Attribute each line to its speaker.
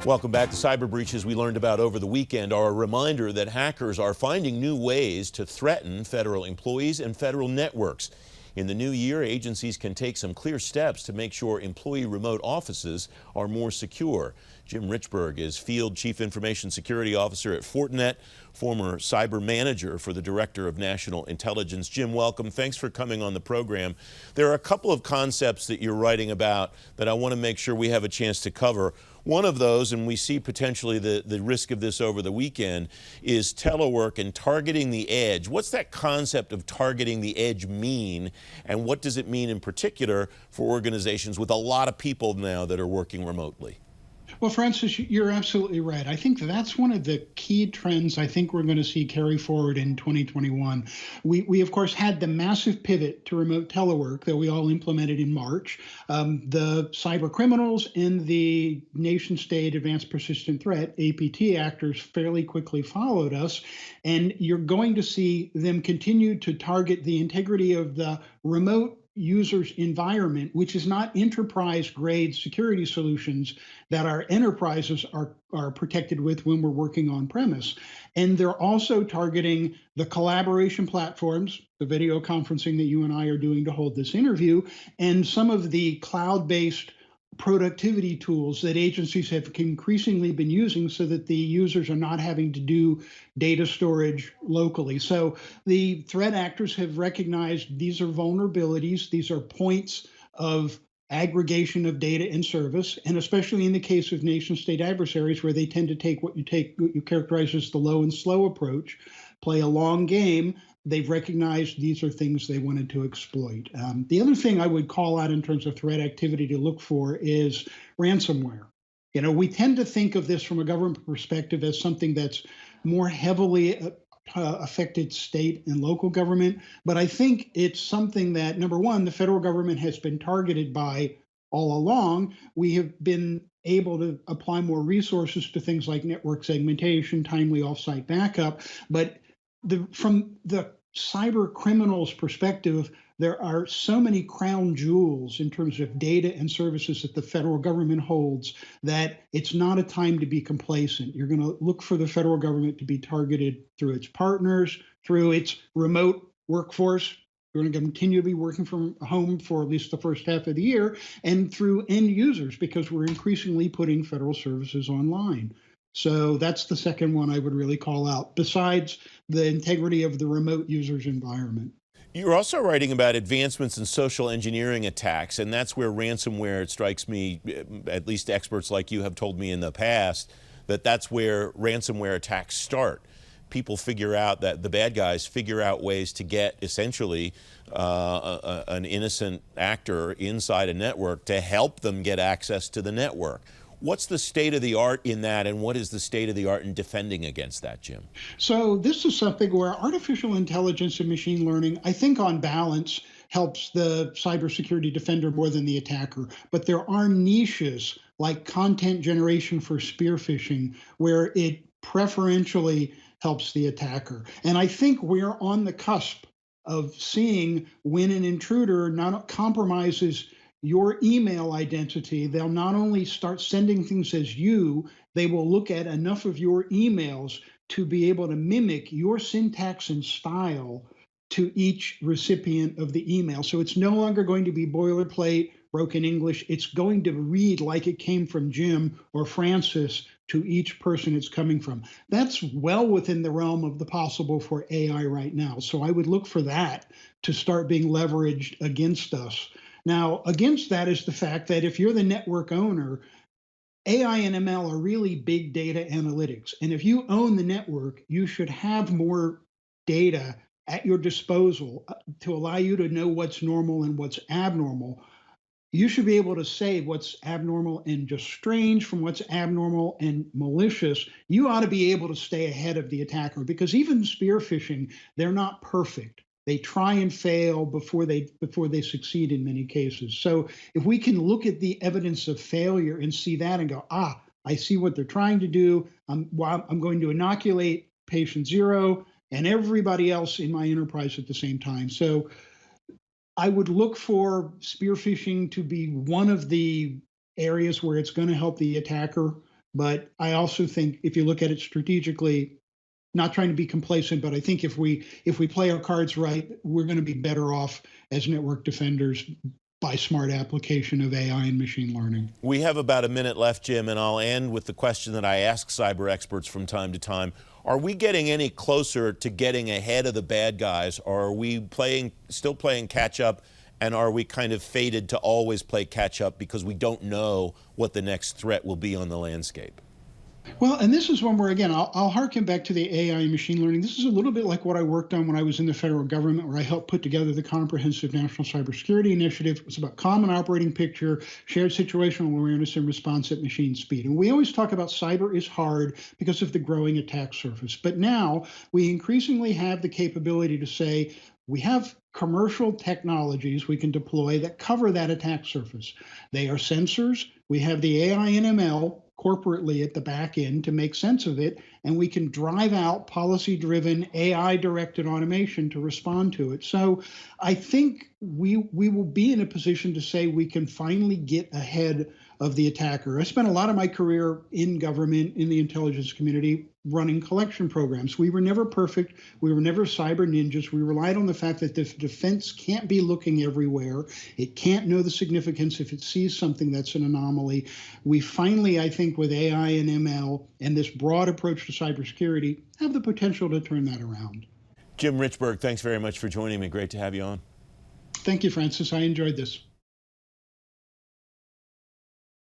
Speaker 1: Welcome back. The cyber breaches we learned about over the weekend are a reminder that hackers are finding new ways to threaten federal employees and federal networks. In the new year, agencies can take some clear steps to make sure employee remote offices are more secure. Jim Richberg is Field Chief Information Security Officer at Fortinet, former cyber manager for the Director of National Intelligence. Jim, welcome. Thanks for coming on the program. There are a couple of concepts that you're writing about that I want to make sure we have a chance to cover. One of those, and we see potentially the risk of this over the weekend, is telework and targeting the edge. What's that concept of targeting the edge mean, and what does it mean in particular for organizations with a lot of people now that are working remotely?
Speaker 2: Well, Francis, you're absolutely right. I think that's one of the key trends I think we're going to see carry forward in 2021. We of course, had the massive pivot to remote telework that we all implemented in March. The cyber criminals and the nation-state advanced persistent threat, APT actors, fairly quickly followed us. And you're going to see them continue to target the integrity of the remote users' environment, which is not enterprise-grade security solutions that our enterprises are protected with when we're working on premise. And they're also targeting the collaboration platforms, the video conferencing that you and I are doing to hold this interview, and some of the cloud-based productivity tools that agencies have increasingly been using so that the users are not having to do data storage locally. So the threat actors have recognized these are vulnerabilities, these are points of aggregation of data and service, and especially in the case of nation-state adversaries where they tend to take what you characterize as the low and slow approach, play a long game. They've recognized these are things they wanted to exploit. The other thing I would call out in terms of threat activity to look for is ransomware. You know, we tend to think of this from a government perspective as something that's more heavily affected state and local government. But I think it's something that, number one, the federal government has been targeted by all along. We have been able to apply more resources to things like network segmentation, timely offsite backup. But from the cyber criminals' perspective, there are so many crown jewels in terms of data and services that the federal government holds that it's not a time to be complacent. You're going to look for the federal government to be targeted through its partners, through its remote workforce. We're going to continue to be working from home for at least the first half of the year, and through end users, because we're increasingly putting federal services online. So that's the second one I would really call out, besides the integrity of the remote user's environment.
Speaker 1: You're also writing about advancements in social engineering attacks, and that's where ransomware, it strikes me, at least experts like you have told me in the past, that's where ransomware attacks start. People figure out that the bad guys figure out ways to get essentially an innocent actor inside a network to help them get access to the network. What's the state of the art in that, and what is the state of the art in defending against that, Jim?
Speaker 2: So this is something where artificial intelligence and machine learning, I think on balance, helps the cybersecurity defender more than the attacker. But there are niches like content generation for spear phishing where it preferentially helps the attacker. And I think we're on the cusp of seeing when an intruder not compromises your email identity. They'll not only start sending things as you, they will look at enough of your emails to be able to mimic your syntax and style to each recipient of the email. So it's no longer going to be boilerplate, broken English. It's going to read like it came from Jim or Francis to each person it's coming from. That's well within the realm of the possible for AI right now. So I would look for that to start being leveraged against us. Now, against that is the fact that if you're the network owner, AI and ML are really big data analytics. And if you own the network, you should have more data at your disposal to allow you to know what's normal and what's abnormal. You should be able to say what's abnormal and just strange from what's abnormal and malicious. You ought to be able to stay ahead of the attacker, because even spear phishing, they're not perfect. They try and fail before they succeed in many cases. So if we can look at the evidence of failure and see that and go, I see what they're trying to do. I'm going to inoculate patient zero and everybody else in my enterprise at the same time. So I would look for spear phishing to be one of the areas where it's going to help the attacker But I also think if you look at it strategically, not trying to be complacent, but I think if we play our cards right, we're going to be better off as network defenders by smart application of AI and machine learning.
Speaker 1: We have about a minute left, Jim, and I'll end with the question that I ask cyber experts from time to time. Are we getting any closer to getting ahead of the bad guys, or are we still playing catch up, and are we kind of fated to always play catch up because we don't know what the next threat will be on the landscape?
Speaker 2: Well, and this is one where, again, I'll harken back to the AI and machine learning. This is a little bit like what I worked on when I was in the federal government, where I helped put together the Comprehensive National Cybersecurity Initiative. It was about common operating picture, shared situational awareness, and response at machine speed. And we always talk about cyber is hard because of the growing attack surface. But now we increasingly have the capability to say, we have commercial technologies we can deploy that cover that attack surface. They are sensors. We have the AI and ML corporately at the back end to make sense of it, and we can drive out policy-driven, AI-directed automation to respond to it. So I think we will be in a position to say we can finally get ahead of the attacker. I spent a lot of my career in government, in the intelligence community, running collection programs. We were never perfect. We were never cyber ninjas. We relied on the fact that the defense can't be looking everywhere. It can't know the significance if it sees something that's an anomaly. We finally, I think, with AI and ML and this broad approach to cybersecurity, have the potential to turn that around.
Speaker 1: Jim Richberg, thanks very much for joining me. Great to have you on.
Speaker 2: Thank you, Francis. I enjoyed this.